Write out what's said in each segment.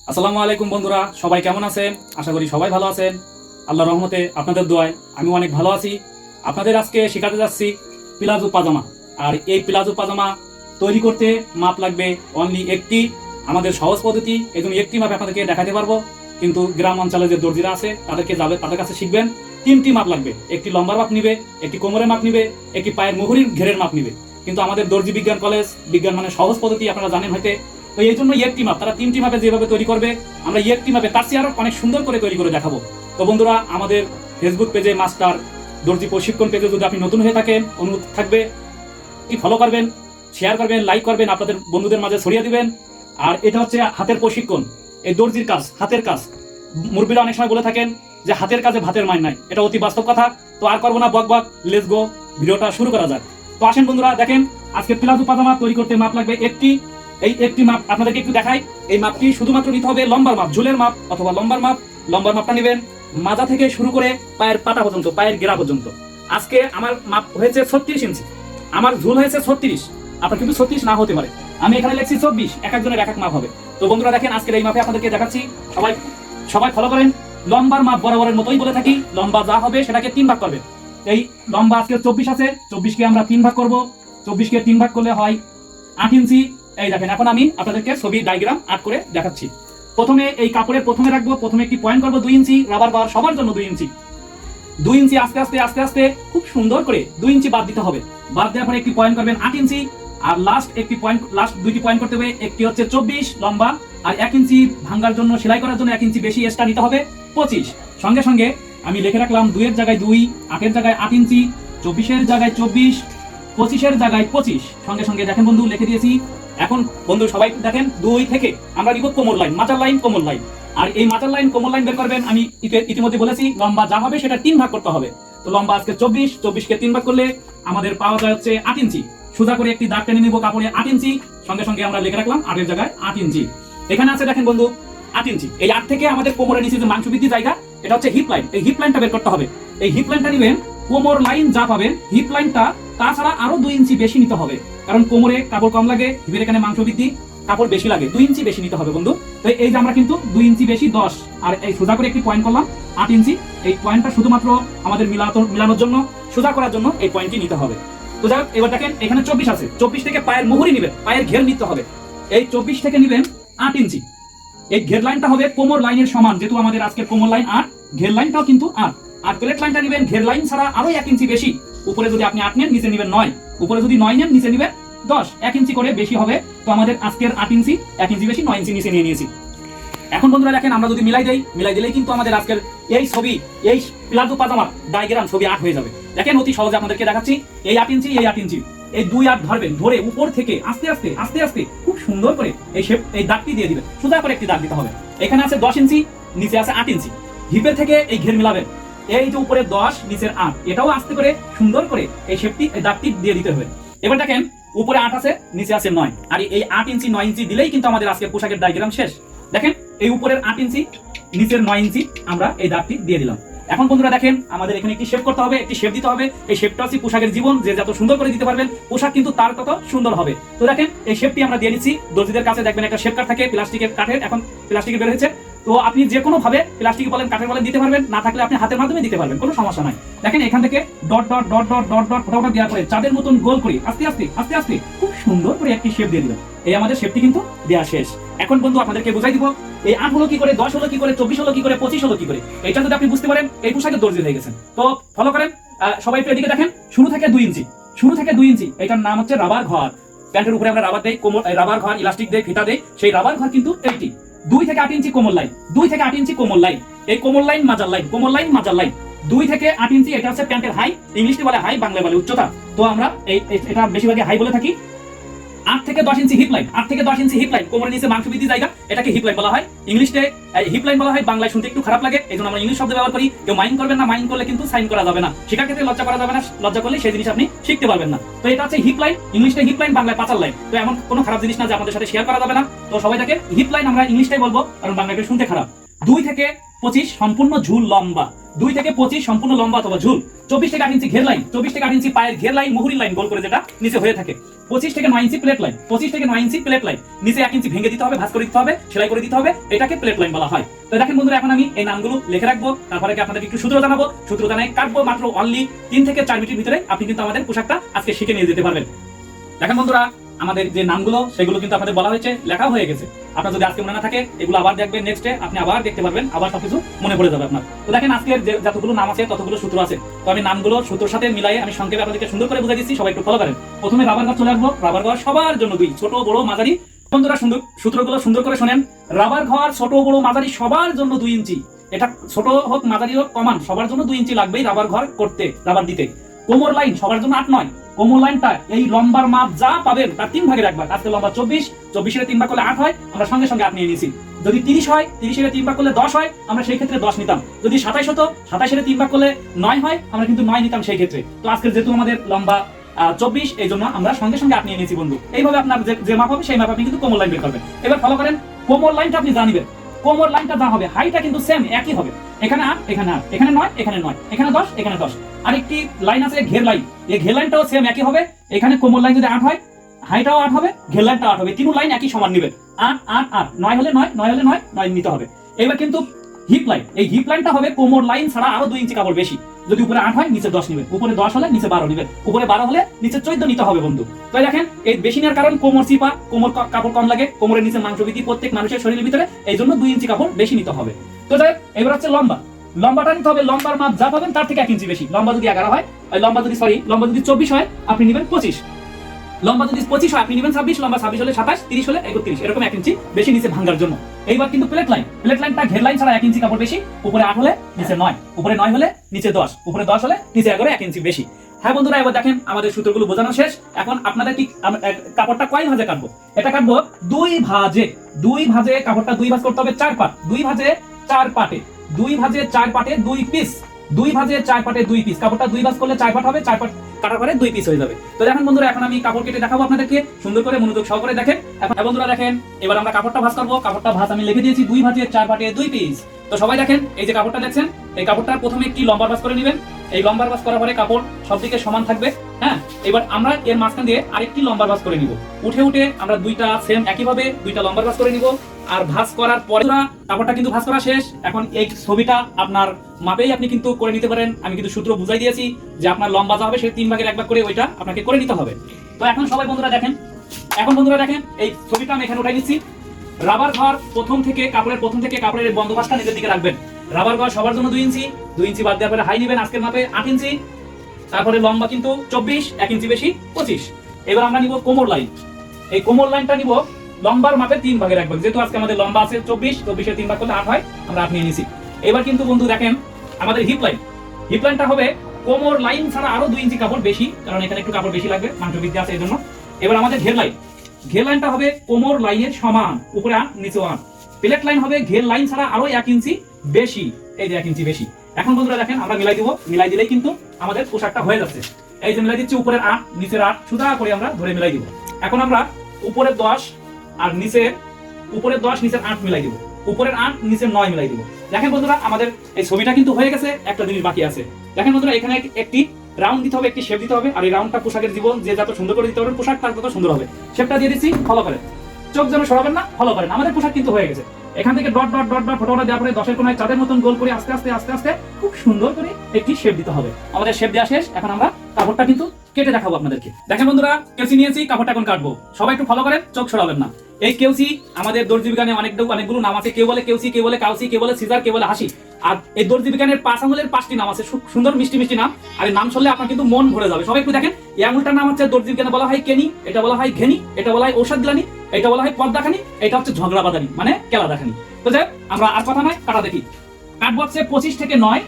আসসালামু আলাইকুম বন্ধুরা, সবাই কেমন আছেন? আশা করি সবাই ভালো আছেন। আল্লাহর রহমতে আপনাদের দোয়ায় আমি অনেক ভালো আছি। আপনাদের আজকে শেখাতে যাচ্ছি প্লাজো পাজামা। আর এই প্লাজো পাজামা তৈরি করতে মাপ লাগবে অনলি একটি, আমাদের সহজ পদ্ধতি। এই জন্য একটি মাপ আপনাদেরকে দেখাতে পারবো, কিন্তু গ্রাম অঞ্চলে যে দর্জিরা আছে তাদের কাছে শিখবেন। তিনটি মাপ লাগবে, একটি লম্বার মাপ নিবে, একটি কোমরের মাপ নিবে, একটি পায়ের মুহুরির ঘেরের মাপ নিবে। কিন্তু আমাদের দর্জি বিজ্ঞান কলেজ, বিজ্ঞান মানে সহজ পদ্ধতি, আপনারা জানেন হয়তো। তো এই জন্য একটি মাপ, তারা তিনটি মাপে যেভাবে তৈরি করবে, আমরা একটি মাপে তার চেয়ে আরো অনেক সুন্দর করে তৈরি করে দেখাবো। তো বন্ধুরা, আমাদের ফেসবুক পেজে মাস্টার দর্জি প্রশিক্ষণ পেজে যদি আপনি নতুন হয়ে থাকেন, অনুরোধ থাকবে কি ফলো করবেন, শেয়ার করবেন, লাইক করবেন, আপনাদের বন্ধুদের মাঝে ছড়িয়ে দিবেন। আর এটা হচ্ছে হাতের প্রশিক্ষণ, এই দর্জির কাজ, হাতের কাজ। মুরব্বীরা অনেক সময় বলে থাকেন যে হাতের কাজে ভাতের মান নাই, এটা অতি বাস্তব কথা। তো আর করবো না বক বক, লেটস গো, ভিডিওটা শুরু করা যাক। তো আসেন বন্ধুরা, দেখেন আজকে প্লাজো পাজামা তৈরি করতে মাপ লাগবে একটি। এই একটি মাপ আপনাদেরকে একটু দেখাই। এই মাপটি শুধুমাত্র নিতে হবে লম্বার মাপ, ঝুলের মাপ অথবা লম্বার মাপ। লম্বার মাপটা নেবেন মাজা থেকে শুরু করে পায়ের পাতা পর্যন্ত, পায়ের গেরা পর্যন্ত। আজকে আমার মাপ হয়েছে 36 ইঞ্চি, আমার ঝুল হয়েছে 36। আপনার কিন্তু 36 না হতে পারে, আমি এখানে লিখছি 24। এক একজনের এক এক মাপ হবে। তো বন্ধুরা দেখেন, আজকের এই মাপে আপনাদেরকে দেখাচ্ছি। সবাই সবাই ফলো করেন। লম্বার মাপ বরাবরের মতোই বলে থাকি, লম্বা যা হবে সেটাকে 3 ভাগ করবে। এই লম্বা আজকে 24 আছে, 24কে আমরা 3 ভাগ করব। 24কে 3 ভাগ করলে হয় 8 ইঞ্চি। এই দেখেন, এখন আমি আপনাদেরকে ছবি ডায়াগ্রাম আর্ট করে দেখাচ্ছি। প্রথমে এই কাপড়ের প্রথমে রাখবো, প্রথমে একটি পয়েন্ট করবো 2 ইঞ্চি, রাবার বার সবার জন্য 2 ইঞ্চি। 2 ইঞ্চি আস্তে আস্তে আস্তে আস্তে খুব সুন্দর করে 2 ইঞ্চি বাদ দিতে হবে। বাদ দেওয়ার পরে একটি পয়েন্ট করবেন 8 ইঞ্চি। আর লাস্ট একটি পয়েন্ট, লাস্ট দুইটি পয়েন্ট করতে হবে। একটি হচ্ছে 24 লম্বা, আর 1 ইঞ্চি ভাঙার জন্য, সেলাই করার জন্য 1 ইঞ্চি বেশি এক্সট্রা নিতে হবে 25। সঙ্গে সঙ্গে আমি লিখে রাখলাম 2 এর জায়গায় 2, 8 এর জায়গায় 8 ইঞ্চি, 24 এর জায়গায় 24, 25 এর জায়গায় 25। সঙ্গে সঙ্গে দেখেন বন্ধু, লিখে দিয়েছি। এখন বন্ধু সবাই দেখেন, 2 থেকে আমরা নিব কোমর লাইন, মাচার লাইন, কোমর লাইন। আর এই মাচার লাইন, কোমর লাইন বের করবেন। আমি ইতিমধ্যে বলেছি লম্বা যা হবে সেটা 3 ভাগ করতে হবে। তো লম্বা আজকে 24, 24কে 3 ভাগ করলে আমাদের পাওয়া যায় হচ্ছে 8 ইঞ্চি। সোজা করে একটি দাগ টেনে নিব কাপড়ে 8 ইঞ্চি। সঙ্গে সঙ্গে আমরা লিখে রাখলাম 8 এর জায়গায় 8 ইঞ্চি। এখানে আছে দেখেন বন্ধু 8 ইঞ্চি। এই 8 থেকে আমাদের কোমরের নিচে যে মাংসবৃদ্ধি জায়গা, এটা হচ্ছে হিপ লাইন। এই হিপ লাইনটা বের করতে হবে। এই হিপ লাইনটা নেবেন, কোমর লাইন যা পাবেন হিপ লাইনটা তাছাড়া আরো 2 ইঞ্চি বেশি নিতে হবে। কারণ কোমরে কাপড় কম লাগে, হিপের এখানে মাংসবৃদ্ধি, কাপড় বেশি লাগে, 2 ইঞ্চি বেশি নিতে হবে বন্ধু। তো এই যে আমরা কিন্তু 2 ইঞ্চি বেশি 10, আর এই সোজা করে একটি পয়েন্ট করলাম 8 ইঞ্চি। এই পয়েন্টটা শুধুমাত্র আমাদের মিলানোর জন্য, সোজা করার জন্য এই পয়েন্টটি নিতে হবে। তো যাই হোক, এবার দেখেন এখানে 24 আছে। 24 থেকে পায়ের মুহুরি নেবেন, পায়ের ঘের নিতে হবে। এই 24 থেকে নেবেন 8 ইঞ্চি। এই ঘের লাইনটা হবে কোমর লাইনের সমান, যেহেতু আমাদের আজকের কোমর লাইন 8, ঘের লাইনটাও কিন্তু 8। আর প্লেট লাইনটা নেবেন ঘের লাইন ছাড়া আরো 1 ইঞ্চি বেশি। উপরে যদি আপনি 8 নেন, নিচে নেবেন 9। উপরে যদি 9 নেন, নিচে নেবেন 10, 1 ইঞ্চি করে বেশি হবে। তো আমাদের আজকের 8 ইঞ্চি, 1 ইঞ্চি বেশি, 9 ইঞ্চি নিচে নিয়ে নিয়েছি। এখন বন্ধুরা দেখেন, আমরা যদি মিলাই দিলেই কিন্তু আমাদের আজকের এই ছবি, এই প্লাজো পাজামার ডায়াগ্রাম ছবি 8 হয়ে যাবে। দেখেন অতি সহজে আপনাদেরকে দেখাচ্ছি। এই 8 ইঞ্চি, এই 8 ইঞ্চি, এই 2 8 ধরবেন, ধরে উপর থেকে আস্তে আস্তে আস্তে আস্তে খুব সুন্দর করে এই শেপ, এই দাগটি দিয়ে দিবেন। সোজা করে একটি দাগ দিতে হবে। এখানে আছে 10 ইঞ্চি, নিচে আছে 8 ইঞ্চি। হিপের থেকে এই ঘের মিলাবেন। এই যে উপরে 10, নিচের 8, এটাও আস্তে করে সুন্দর করে এই শেপটি, এই দাগটি দিয়ে দিতে হবে। এবার দেখেন উপরে 8 আছে, নিচে আছে 9, আর এই 8 ইঞ্চি 9 ইঞ্চি দিলেই কিন্তু আমাদের আজকের পোশাকের ডায়াগ্রাম শেষ। দেখেন এই উপরের 8 ইঞ্চি, নিচের 9 ইঞ্চি আমরা এই দাগটি দিয়ে দিলাম। এখন বন্ধুরা দেখেন, আমাদের এখানে একটি শেপ করতে হবে, একটি শেপ দিতে হবে। এই শেপটা হচ্ছে পোশাকের জীবন, যে যত সুন্দর করে দিতে পারবেন পোশাক কিন্তু তার তত সুন্দর হবে। তো দেখেন এই শেপটি আমরা দিয়ে দিচ্ছি। দর্জিদের কাছে দেখবেন একটা শেপ কাট থাকে, প্লাস্টিকের কাঠের, এখন প্লাস্টিকের বের হয়েছে। তো আপনি যে কোনো ভাবে প্লাস্টিক বলেন, কাঠের বলেন দিতে পারবেন, না থাকলে আপনি হাতের মাধ্যমে দিতে পারবেন, কোনো সমস্যা নাই। দেখেন এখান থেকে dot dot dot dot dot dot ফোটা দেওয়ার পরে চাঁদের মতন গোল করে আস্তে আস্তে আস্তে আস্তে খুব সুন্দর করে একটি শেপ দিয়ে দিবেন। এই আমাদের শেপটি কিন্তু দেওয়া শেষ। এখন বন্ধু আপনাদেরকে বুঝাই দিব, এই 8 হলো কি করে, 10 হলো কি করে, 24 হলো কি করে, 25 হলো কি করে। এটা যদি আপনি বুঝতে পারেন, এই পোশাকের দর্জি হয়ে গেছেন। তো ফলো করেন। সবাই একটু এদিকে দেখেন, শুরু থেকে 2 ইঞ্চি, শুরু থেকে 2 ইঞ্চি। এটার নাম হচ্ছে রাবার ঘর। প্যান্টের উপরে আমরা রাবার দেই, কোমর রাবার ঘর, ইলাস্টিক দেই, ফিতা দেই। সেই রাবার ঘর কিন্তু এইটি 2 থেকে 8 ইঞ্চি কোমর লাইন, 2 থেকে 8 ইঞ্চি কোমর লাইন। এই কোমর লাইন মাজার লাইন, কোমর লাইন মাজার লাইন, 2 থেকে 8 ইঞ্চি। এটা হচ্ছে প্যান্টের হাই, ইংলিশে বলে হাই, বাংলায় বলে উচ্চতা। তো আমরা এটা বেশিরভাগই হাই বলে থাকি। 8 থেকে 10 ইঞ্চি হিপ লাইন, 8 থেকে 10 ইঞ্চি হিপ লাইন, কোমরের নিচে মাংসবৃদ্ধি জায়গা, এটাকে হিপ লাইন বলা হয়। ইংলিশে হিপ লাইন বলা হয়, বাংলায় শুনতে একটু খারাপ লাগে, এজন্য আমরা ইংলিশ শব্দ ব্যবহার করি। কেউ মাইন্ড করবেন না, মাইন্ড করলে কিন্তু সাইন করা যাবে না। শেখার ক্ষেত্রে লজ্জা করা যাবে না, লজ্জা করলে সেই জিনিস আপনি শিখতে পারবেন না। তো এটা হচ্ছে হিপ লাইন, ইংলিশে হিপ লাইন, বাংলায় পাচার লাইন। তো এমন কোনো খারাপ জিনিস না যে আমাদের সাথে শেয়ার করা যাবে না। তো সবাই দেখেন হিপ লাইন আমরা ইংলিশটাই বলবো, কারণ বাংলাটা শুনতে খারাপ। 2 থেকে 25 সম্পূর্ণ ঝুল লম্বা, 2 থেকে 25 সম্পূর্ণ লম্বা অথবা ঝুল, 24 থেকে 8 ইঞ্চি ঘের লাইন, 24 থেকে 8 ইঞ্চি পায়ের ঘের লাইন, মুহুরি লাইন গোল করে যেটা নিচে হয়ে থাকে, 25 থেকে 9 ইঞ্চি প্লেট লাইন, 25 থেকে 9 ইঞ্চি প্লেট লাইন, নিচে 1 ইঞ্চি ভেঙে দিতে হবে, ভাঁজ করে দিতে হবে, সেলাই করে দিতে হবে, এটাকে প্লেট লাইন বলা হয়। তো দেখেন বন্ধুরা, এখন আমি এই নামগুলো লিখে রাখবো, তারপরে আপনাদেরকে একটু সূত্র জানাবো, সূত্র জানাই কাটবো মাত্র অনলি 3 থেকে 4 মিনিটের ভিতরে আপনি কিন্তু আমাদের পোশাকটা আজকে শিখে নিয়ে যেতে পারবেন। দেখেন বন্ধুরা, আমাদের যে নামগুলো সেগুলো কিন্তু আপনাদের বলা হয়েছে, লেখা হয়ে গেছে। আপনার যদি আজকে মনে না থাকে, এগুলো আবার দেখবেন, নেক্সট ডে আপনি আবার দেখতে পারবেন, আবার সবকিছু মনে পড়ে যাবে আপনার। তো দেখেন, আজকের যতগুলো নাম আছে ততগুলো সূত্র আছে, তো আমি নামগুলো সূত্রের সাথে মিলাই আমি সংক্ষেপে আপনাদেরকে সুন্দর করে বুঝাই দিচ্ছি, সবাই একটু ফলো করেন। প্রথমে রাবার ঘর চলে আসবো। রাবার ঘর সবার জন্য 2, ছোট বড় মাঝারি। বন্ধুরা সুন্দর সূত্রগুলো সুন্দর করে শোনেন। রাবার ঘর ছোট বড় মাঝারি সবার জন্য 2 ইঞ্চি। এটা ছোট হোক মাঝারি হোক কমান সবার জন্য 2 ইঞ্চি লাগবেই রাবার ঘর করতে, রাবার দিতে। কোমর লাইন সবার জন্য 8-9। কোমর লাইনটা এই লম্বার মাপ যা পাবেন তার 3 ভাগে রাখবা। আজকে লম্বা 24, 24 এর 3 ভাগ করলে 8 হয়, আমরা সঙ্গে সঙ্গে 8 নিয়ে নিয়েছি। যদি 30 হয়, 30 এর 3 ভাগ করলে 10 হয়, আমরা সেই ক্ষেত্রে 10 নিতাম। যদি 27 হতো, 27 এর 3 ভাগ করলে 9 হয়, আমরা কিন্তু 9 নিতাম সেই ক্ষেত্রে। তো আজকে যেহেতু আমাদের লম্বা 24, এই জন্য আমরা সঙ্গে সঙ্গে 8 নিয়ে নিয়েছি বন্ধু। এইভাবে আপনার যে মাপ হবে সেই মাপ আপনি কিন্তু কোমর লাইন বের করবেন। এবার ফলো করেন, কোমর লাইনটা আপনি জানিবেন। কোমর লাইনটা যা হবে, হাইটা কিন্তু সেম একই হবে। এখানে 8, এখানে 8, এখানে 9, এখানে 9, এখানে 10, এখানে 10। আরেকটি লাইন আছে ঘের লাইন, এই ঘের লাইনটাও সেম একই হবে। এখানে কোমর লাইন যদি 8 হয়, হাইটাও 8 হবে, ঘের লাইনটাও 8 হবে। তিন লাইন একই সমান নেবেন। 8 8 8, 9 হলে 9, 9 হলে 9, 9 নিতে হবে। এবার কিন্তু হিপ লাইন, এই হিপ লাইনটা হবে কোমর লাইন ছাড়া আরো 2 ইঞ্চি কাপড় বেশি। যদি উপরে 8 হয়, নিচে 10 নেবেন, উপরে 10 হলে নিচে 12 নেবেন, উপরে 12 হলে নিচে 14 নিতে হবে বন্ধু। তো দেখেন, এই বেশি নেওয়ার কারণ কোমর চিপা, কোমর কাপড় কম লাগে, কোমরের নিচে মাংস বৃদ্ধি প্রত্যেক মানুষের শরীরের ভিতরে, এই জন্য 2 ইঞ্চি কাপড় বেশি নিতে হবে। তো যাই, এবার হচ্ছে লম্বা। লম্বাটা নিতে হবে, লম্বার মাপ যা পাবেন তার থেকে 1 ইঞ্চি বেশি। লম্বা যদি 11 হয়, লম্বা যদি 24 হয়, আপনি নেবেন 25। লম্বা যদি 25 হয়, আপনি নেবেন 26। লম্বা 26 হলে 27, 30 হলে 31, এরকম 1 ইঞ্চি বেশি নিচে ভাঙার জন্য। এইবার কিন্তু প্লেট লাইন, প্লেট লাইনটা ঘের লাইন ছাড়া 1 ইঞ্চি কাপড় বেশি। উপরে 8 হলে নিচে 9, উপরে 9 হলে নিচে 10, উপরে 10 হলে নিচে 11, 1 ইঞ্চি বেশি। হ্যাঁ বন্ধুরা, এবার দেখেন আমাদের সূত্রগুলো বোঝানো শেষ। এখন আপনাদের কি কাপড়টা কয় ভাঁজে কাটবো? এটা কাটবো 2 ভাঁজে। 2 ভাঁজে কাপড়টা 2 ভাঁজ করতে হবে 4 পাট। 2 ভাঁজে 4 পাটে, 2 ভাঁজে 4 পাটে 2 পিস। 2 ভাঁজে 4 পাটে 2 পিস। কাপড়টা 2 ভাঁজ করলে 4 পাট হবে, 4 পাট কাটার পরে 2 পিস হয়ে যাবে। তো দেখেন বন্ধুরা, এখন আমি কাপড় কেটে দেখাবো আপনাদেরকে, সুন্দর করে মনোযোগ সহকারে দেখেন। এখন বন্ধুরা দেখেন, এবার আমরা কাপড়টা ভাঁজ করবো। কাপড়টা ভাঁজ আমি লিখে দিয়েছি 2 ভাঁজে 4 পাটে 2 পিস। তো সবাই দেখেন, এই যে কাপড়টা দেখছেন, এই কাপড়টার প্রথমে একটি লম্বা ভাঁজ করে নেবেন। এই লম্বা ভাঁজ করার পরে কাপড় সব দিকে সমান থাকবে। হ্যাঁ, এবার আমরা এর মাঝখান দিয়ে আরেকটি লম্বা ভাঁজ করে নিব। উঠে উঠে আমরা 2টা সেম একইভাবে 2টা লম্বা ভাঁজ করে নিব। আর ভাঁজ করার পরে কাপড়টা কিন্তু ভাঁজ করা শেষ। এখন এই ছবিটা আপনার মাপেই আপনি কিন্তু করে নিতে পারেন। আমি কিন্তু সূত্র বুঝাই দিয়েছি যে আপনার লম্বা যা হবে সেই 3 ভাগের 1 ভাগ করে ওইটা আপনাকে করে নিতে হবে। তো এখন সবাই বন্ধুরা দেখেন, এখন বন্ধুরা দেখেন, এই ছবিটা আমি এখানে উঠাই নিচ্ছি। রাবার ঘর প্রথম থেকে কাপড়ের বন্দোবস্তটা নিজের দিকে রাখবেন। রাবার ঘর সবার জন্য 2 ইঞ্চি। 2 ইঞ্চি বাদ দেওয়ার পরে হাই নেবেন আজকের মাপে 8 ইঞ্চি। তারপরে লম্বা কিন্তু 24, 1 ইঞ্চি বেশি 25। এবার আমরা নিব কোমর লাইন। এই কোমর লাইনটা নিব লম্বার মাপে 3 ভাগের 1 ভাগ। যেহেতু আজকে আমাদের লম্বা আছে 24, 24 এর 3 ভাগ করলে 8 হয়, আমরা 8 নিয়ে নিয়েছি। এবার কিন্তু বন্ধু দেখেন, আমাদের হিপ লাইন, হিপ লাইনটা হবে কোমর লাইন ছাড়া আরো 2 ইঞ্চি কাপড় বেশি, কারণ এখানে একটু কাপড় বেশি লাগবে, মাংস বৃদ্ধি আছে এই জন্য। এবার আমাদের ঘের লাইন, ঘের লাইনটা হবে কোমর লাইনের সমান, উপরে 8 নিচে 8। প্লেট লাইন হবে ঘের লাইন ছাড়া আরো 1 ইঞ্চি বেশি, এই যে 1 ইঞ্চি বেশি। এখন বন্ধুরা দেখেন, আমরা মিলাই দিব, মিলাই দিলেই কিন্তু আমাদের পোশাকটা হয়ে যাচ্ছে। এই যে মিলাই দিচ্ছি, উপরের 8 নিচের 8 সুদা করে আমরা ধরে মিলাই দিব। এখন আমরা উপরের 10 আর উপরের 10 নিচের 8 মিলাই দিব, উপরের 8 নিচের 9 মিলাই দিব। দেখেন বন্ধুরা, আমাদের এই ছবিটা কিন্তু হয়ে গেছে। একটা জিনিস বাকি আছে। দেখেন বন্ধুরা, এখানে একটি রাউন্ড দিতে হবে, একটি শেপ দিতে হবে। আর এই রাউন্ডটা পোশাকের জীবন যে যত সুন্দর করে দিতে পারবেন, পোশাক তার তত সুন্দর হবে। শেপটা দিয়ে দিচ্ছি, ফলো করেন। চোখ যেন সরাবেন না, ফলো করেন। আমাদের পোশাক কিন্তু হয়ে গেছে। এখান থেকে ডট ডট ডট ডট ফটোটা দেওয়ার পরে 10-এর কোণায় চাঁদের মতন গোল করে আস্তে আস্তে আস্তে আস্তে খুব সুন্দর করে একটি শেপ দিতে হবে। আমাদের শেপ দেওয়া শেষ। এখন আমরা কাপড়টা কিন্তু কেটে দেখাবো আপনাদেরকে। দেখেন বন্ধুরা, কেউসি নিয়েছি, কাপড়টা এখন কাটবো। সবাই একটু ফলো করেন, চোখ সরাবেন না। এই কেউসি আমাদের দর্জি বিজ্ঞানে অনেকগুলো নাম আছে। কেউ বলে কেউসি, কেউ বলে কাউসি, কেউ বলে সিজার, কেউ বলে হাসি। আর এই দর্জি বিজ্ঞানের 5 আঙুলের 5টি নাম আছে, সুন্দর মিষ্টি মিষ্টি নাম। আর এই নাম শুনলে আপনার কিন্তু মন ভরে যাবে। সবাই একটু দেখেন, এই আঙুলটার নাম হচ্ছে দর্জি বিজ্ঞানে বলা হয় কেনি, এটা বলা হয় ঘেনি, এটা বলা হয় ঔষধ গ্লানি, এটা বলা হয় পদ্মাখানি, এটা হচ্ছে ঝগড়া বাদানি মানে কেলা দেখানি। তো যাই, আমরা আর কথা নয়, কাটা দেখি। কাটবো হচ্ছে 25 থেকে 9,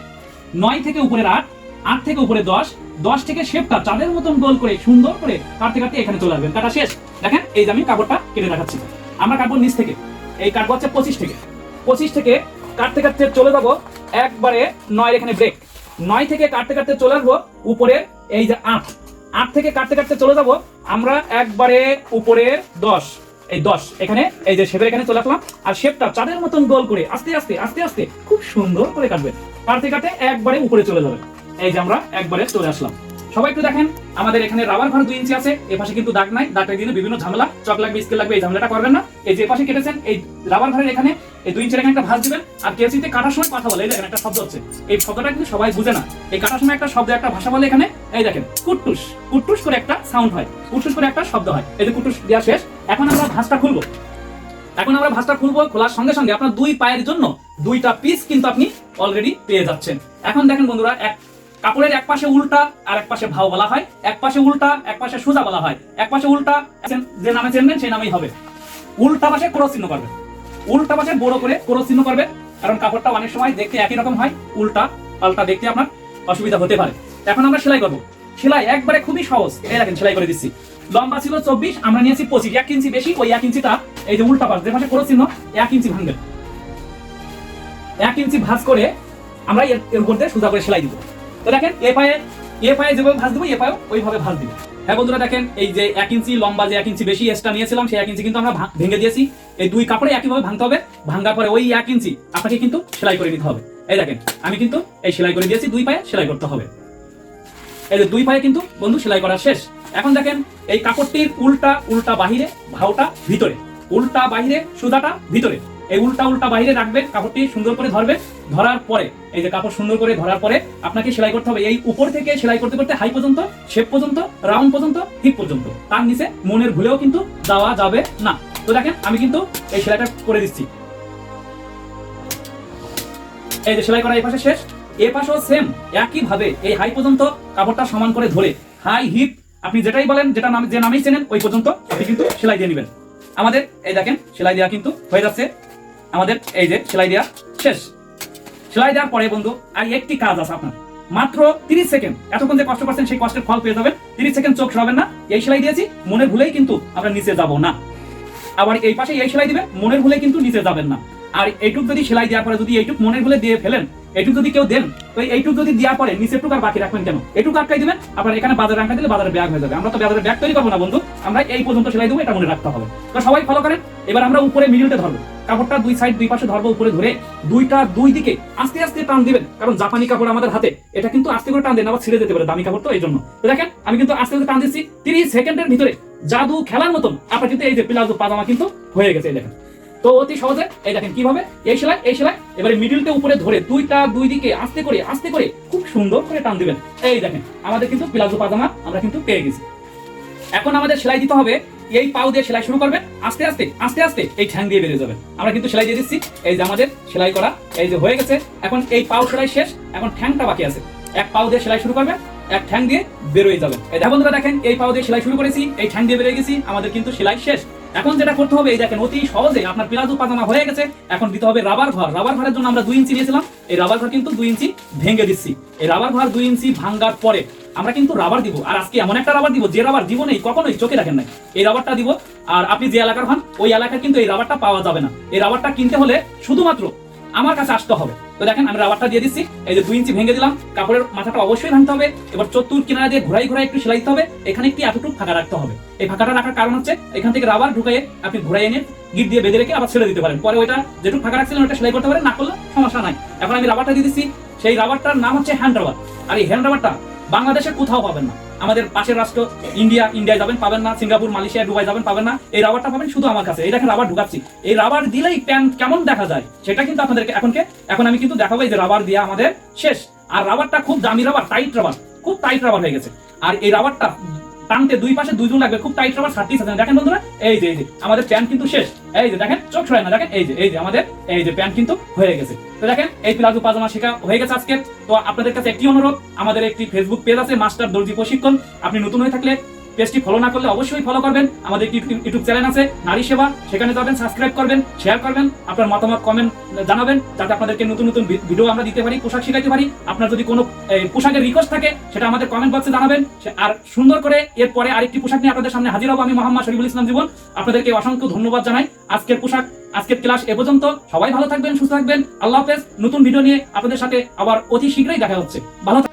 9 থেকে উপরের 8, 8 থেকে উপরে 10, 10 থেকে শেপটা চাঁদের মতন গোল করে সুন্দর করে কাটতে কাটতে এখানে চলে আসবেন। কাটা শেষ। দেখেন, এই যে আমি কাপড়টা কেটে দেখাচ্ছি। আমরা কাটবো নিচ থেকে। এই কাটবো হচ্ছে 25 থেকে কাটতে কাটতে চলে যাবো একবারে 9 এখানে ব্রেক। 9 থেকে কাটতে কাটতে চলে আসবো উপরে এই যে 8 থেকে কাটতে কাটতে চলে যাবো আমরা একবারে উপরের 10। এই 10 এখানে এই যে শেপের এখানে চলে আসলাম, আর শেপটা চাঁদের মতন গোল করে আস্তে আস্তে আস্তে আস্তে খুব সুন্দর করে কাটবেন। কাটতে কাটতে একবারে উপরে চলে যাবে। এই যে আমরা একবারে চলে আসলাম। সবাই একটু দেখেন, আমাদের এখানে রাবার ঘর 2 ইঞ্চি আছে, এ পাশে কিন্তু দাগ নাই, দাগটা দিলে বিভিন্ন ঝামেলা, চক লাগবে, স্কেল লাগবে, এই ঝামেলাটা করবেন না। এই যে পাশে কেটেছেন এই রাবার ঘরের এখানে এই 2 ইঞ্চির এখানে একটা ভাঁজ দিবেন। আর কেসিতে কাটার সময় কথা বলে, এই দেখেন একটা শব্দ হচ্ছে, এই শব্দটা কিন্তু সবাই বুঝে না। এই কাটার সময় একটা শব্দ, একটা ভাষা বলে এখানে, এই দেখেন কুটটুস, কুটটুস করে একটা সাউন্ড হয়, কুটটুস করে একটা শব্দ হয়। এই যে কুটটুস দেওয়া শেষ। এখন আমরা ভাঁজটা খুলবো। খোলার সঙ্গে সঙ্গে আপনার 2 পায়ের জন্য 2টা পিস কিন্তু আপনি অলরেডি পেয়ে যাচ্ছেন। এখন দেখেন বন্ধুরা, কাপড়ের এক পাশে উল্টা আর এক পাশে ভাও বলা হয়, এক পাশে উল্টা এক পাশে সোজা বলা হয়। এক পাশে উল্টা যে নামে চেনবেন সেই নামেই হবে। উল্টা পাশে ক্রস চিহ্ন করবেন, উল্টা পাশে বড় করে ক্রস চিহ্ন করবেন, কারণ কাপড়টা অনেক সময় দেখতে একই রকম হয়, উল্টা পাল্টা দেখতে আপনার অসুবিধা হতে পারে। এখন আমরা সেলাই করব। সেলাই একবারে খুবই সহজ। এই দেখেন সেলাই করে দিচ্ছি। লম্বা ছিল 24, আমরা নিয়েছি 25, 1 ইঞ্চি বেশি। ওই 1 ইঞ্চিটা এই যে উল্টা পাশ যে পাশে ক্রস চিহ্ন 1 ইঞ্চি ভাঙবেন। 1 ইঞ্চি ভাঁজ করে আমরা এর উপর দিয়ে সোজা করে সেলাই দিব। তো দেখেন এ পায়ে যেভাবে ভাঁজ দিব, এ পায়েও ওইভাবে ভাঁজ দিব। হ্যাঁ বন্ধুরা, দেখেন এই যে 1 ইঞ্চি লম্বা যে 1 ইঞ্চি বেশি এক্সট্রা নিয়েছিলাম, সেই 1 ইঞ্চি কিন্তু আমরা ভেঙে দিয়েছি। এই 2 কাপড়ে একইভাবে ভাঙতে হবে। ভাঙার পরে ওই 1 ইঞ্চি আপনাকে কিন্তু সেলাই করে নিতে হবে। এই দেখেন আমি কিন্তু এই সেলাই করে দিয়েছি, 2 পায়ে সেলাই করতে হবে। এই যে 2 পায়ে কিন্তু বন্ধু সেলাই করা শেষ। এখন দেখেন এই কাপড়টির উল্টা বাহিরে, ভাওটা ভিতরে, উল্টা বাহিরে, সুতাটা ভিতরে। এই উল্টা বাহিরে রাখবেন, কাপড়টি সুন্দর করে ধরবেন। ধরার পরে এই যে কাপড় সুন্দর করে ধরার পরে আপনাকে সেলাই করতে হবে। এই উপর থেকে সেলাই করতে করতে হাই পর্যন্ত, শেপ পর্যন্ত, রাউন্ড পর্যন্ত, হিপ পর্যন্ত। তার নিচে মনের ভুলেও কিন্তু যাওয়া যাবে না। তো দেখেন আমি কিন্তু এই সেলাইটা করে দিচ্ছি। এই যে সেলাই করা এই পাশে শেষ, এ পাশেও সেম একই ভাবে এই হাই পর্যন্ত কাপড়টা সমান করে ধরে, হাই হিপ আপনি যেটাই বলেন, যে নামেই চেনেন, ওই পর্যন্ত আপনি কিন্তু সেলাই দিয়ে নেবেন। আমাদের এই দেখেন সেলাই দেওয়া কিন্তু হয়ে যাচ্ছে। আমাদের এই যে সেলাই দেওয়া শেষ। সেলাই দেওয়ার পরে বন্ধু আর একটি কাজ আছে আপনার, মাত্র 30 সেকেন্ড। এতক্ষণ যে কষ্ট করছেন সেই কষ্টের ফল পেয়ে যাবেন। 30 সেকেন্ড চোখ সরাবেন না। এই সেলাই দিয়েছি, মনের ভুলেই কিন্তু আমরা নিচে যাব না। আবার এই পাশে এই সেলাই দিবেন, মনের ভুলে কিন্তু নিচে যাবেন না। আর এইটুক যদি সেলাই দেওয়ার পরে যদি এইটুক মনের ভুলে দিয়ে ফেলেন, এইটুক যদি কেউ দেন, তো এইটুক যদি দেওয়ার পরে নিচের টুক আর বাকি রাখবেন কেন? এইটুক আটকাই দিবেন, আপনার এখানে বাজারে রাখা দিলে বাজারে ব্যাগ হয়ে যাবে। আমরা তো বাজারে ব্যাগ তৈরি করবো না বন্ধু, আমরা এই পর্যন্ত সেলাই দেবো, এটা মনে রাখতে হবে। তো সবাই ফলো করেন। এবার আমরা উপরে মিডিলটা ধরবো, কাপড়টা 2 সাইড 2 পাশে ধরবো, উপরে ধরে 2 দিকে আস্তে আস্তে টান দিবেন, কারণ জাপানি কাপড় আমাদের হাতে, এটা কিন্তু আস্তে করে টান দেন, আবার ছিঁড়ে যেতে পারে, দামি কাপড় তো এই জন্য। তো দেখেন আমি কিন্তু আস্তে আস্তে টান দিচ্ছি। 30 সেকেন্ডের ভিতরে জাদু খেলার মতন আপনার কিন্তু এই যে প্লাজো পাজামা কিন্তু হয়ে গেছে। এই দেখেন তো অতি সহজে এই দেখেন কিভাবে এই সেলাই এবারে মিডিলটা উপরে ধরে 2 দিকে আস্তে করে খুব সুন্দর করে টান দিবেন। এই দেখেন আমাদের কিন্তু প্লাজো পাজামা আমরা কিন্তু পেয়ে গেছি। এখন আমাদের সেলাই দিতে হবে। এই পাও দিয়ে সেলাই শুরু করবেন, আস্তে আস্তে এই ঠ্যাং দিয়ে বেরিয়ে যাবেন। আমরা কিন্তু সেলাই দিয়ে দিচ্ছি। এই যে আমাদের সেলাই করা এই যে হয়ে গেছে। এখন এই পাও সেলাই শেষ, এখন ঠ্যাংটা বাকি আছে। এক পাও দিয়ে সেলাই শুরু করবেন, এক ঠ্যাং দিয়ে বেরোয় যাবেন। এই বন্ধুরা দেখেন এই পাও দিয়ে সেলাই শুরু করেছি, এই ঠ্যাং দিয়ে বেরিয়ে গেছি, আমাদের কিন্তু সেলাই শেষ। এখন যেটা করতে হবে, এই দেখেন অতি সহজে আপনার প্লাজো পাজামা হয়ে গেছে। এখন দিতে হবে রাবার ঘর। রাবার ঘরের জন্য আমরা 2 ইঞ্চি নিয়েছিলাম, এই রাবার ঘর কিন্তু 2 ইঞ্চি ভেঙে দিচ্ছি। এই রাবার ঘর 2 ইঞ্চি ভাঙার পরে আমরা কিন্তু রাবার দিব। আর আজকে এমন একটা রাবার দিব, যে রাবার জীবনেই কখনোই চোখে দেখেন নাই। এই রাবারটা দিব। আর আপনি যে এলাকার হন, ওই এলাকায় কিন্তু এই রাবারটা পাওয়া যাবে না। এই রাবারটা কিনতে হলে শুধুমাত্র আমার কাছে আসতে হবে। তো দেখেন আমি রাবারটা দিয়ে দিচ্ছি। এই যে 2 ইঞ্চি ভেঙে দিলাম, কাপড়ের মাথাটা অবশ্যই ভাঙতে হবে। এবার চতুর কিনারা দিয়ে ঘুরাই একটু সেলাই দিতে হবে। এখানে একটি এতটুকু ফাঁকা রাখতে হবে। এই ফাঁকাটা রাখার কারণ হচ্ছে এখান থেকে রাবার ঢুকিয়ে আপনি ঘুরাই এনে গিট দিয়ে বেঁধে রেখে আবার ছেড়ে দিতে পারেন। পরে ওইটা যেটুকু ফাঁকা রাখছিলেন ওটা সেলাই করতে পারেন, না করলে সমস্যা নাই। এখন আমি রাবারটা দিয়ে দিচ্ছি। সেই রাবারটার নাম হচ্ছে হ্যান্ড রাবার। আর এই হ্যান্ড রাবারটা বাংলাদেশে কোথাও পাবেন না। আমাদের পাশের রাষ্ট্র ইন্ডিয়ায় যাবেন পাবেন না, সিঙ্গাপুর, মালয়েশিয়া, দুবাই যাবেন পাবেন না। এই রাবারটা পাবেন শুধু আমার কাছে। এই দেখেন রাবার ঢুকাচ্ছি। এই রাবার দিলেই প্যান্ট কেমন দেখা যায় সেটা কিন্তু আপনাদেরকে এখন আমি কিন্তু দেখাবো। এই যে রাবার দেওয়া আমাদের শেষ। আর রাবারটা খুব দামি রাবার, খুব টাইট রাবার হয়ে গেছে। আর এই রাবারটা টানতে 2 পাশে 2 জন লাগবে, খুব টাইট রাবার 30 আছে। দেখেন বন্ধুরা এই যে আমাদের প্যান্ট কিন্তু শেষ। এই যে দেখেন চোখ সরায় না, দেখেন এই যে আমাদের এই যে প্যান্ট কিন্তু হয়ে গেছে। তো দেখেন এই প্লাজো পাজামা শেখা হয়ে গেছে আজকে। তো আপনাদের কাছে একটি অনুরোধ, আমাদের একটি ফেসবুক পেজ আছে মাস্টার দর্জি প্রশিক্ষণ। আপনি নতুন হয়ে থাকলে পেজটি ফলো না করলে অবশ্যই ফলো করবেন। আমাদের ইউটিউব চ্যানেল আছে নারী সেবা, সেখানে যাবেন, সাবস্ক্রাইব করবেন, শেয়ার করবেন, আপনার মতামত কমেন্ট জানাবেন, যাতে আপনাদেরকে নতুন ভিডিও আমরা দিতে পারি, পোশাক শিখাইতে পারি। আপনার যদি কোনো পোশাকের রিকোয়েস্ট থাকে সেটা আমাদের কমেন্ট বক্সে জানাবেন। আর সুন্দর করে এরপরে আরেকটি পোশাক নিয়ে আপনাদের সামনে হাজির হব আমি, মোহাম্মদ শরীফুল ইসলাম জীবন। আপনাদেরকে অসংখ্য ধন্যবাদ জানাই। আজকের ক্লাস এ পর্যন্ত। সবাই ভালো থাকবেন, সুস্থ থাকবেন। আল্লাহ হাফেজ। নতুন ভিডিও নিয়ে আপনাদের সাথে আবার অতি শীঘ্রই দেখা হচ্ছে। ভালো